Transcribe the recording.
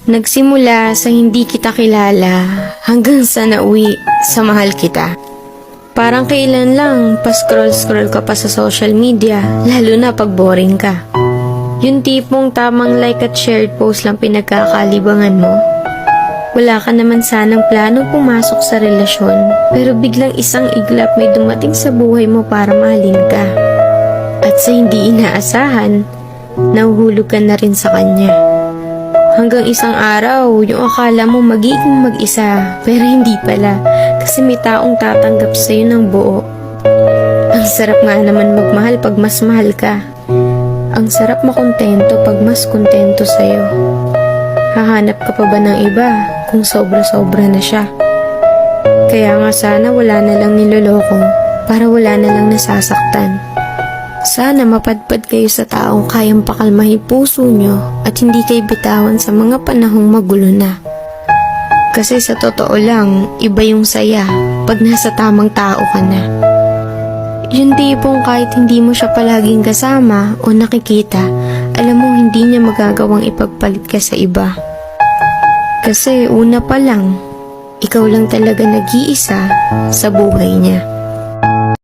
Nagsimula sa hindi kita kilala hanggang sa nauwi sa mahal kita. Parang kailan lang pa-scroll-scroll ka pa sa social media, lalo na pag boring ka. Yung tipong tamang like at shared post lang pinagkakalibangan mo. Wala ka naman sanang planong pumasok sa relasyon, pero biglang isang iglap may dumating sa buhay mo para mahalin ka. At sa hindi inaasahan, nahuhulog ka na rin sa kanya. Hanggang isang araw, yung akala mo magiging mag-isa, pero hindi pala, kasi may taong tatanggap sa'yo ng buo. Ang sarap nga naman magmahal pag mas mahal ka. Ang sarap makontento pag mas kontento sa'yo. Hahanap ka pa ba ng iba kung sobra-sobra na siya? Kaya nga sana wala na lang niloloko para wala na lang nasasaktan. Sana mapadpad kayo sa taong kayang pakalmahin puso nyo at hindi kayo bitawan sa mga panahong magulo na. Kasi sa totoo lang, iba yung saya pag nasa tamang tao ka na. Yung tipong kahit hindi mo siya palaging kasama o nakikita, alam mo hindi niya magagawang ipagpalit ka sa iba. Kasi una pa lang, ikaw lang talaga nag-iisa sa buhay niya.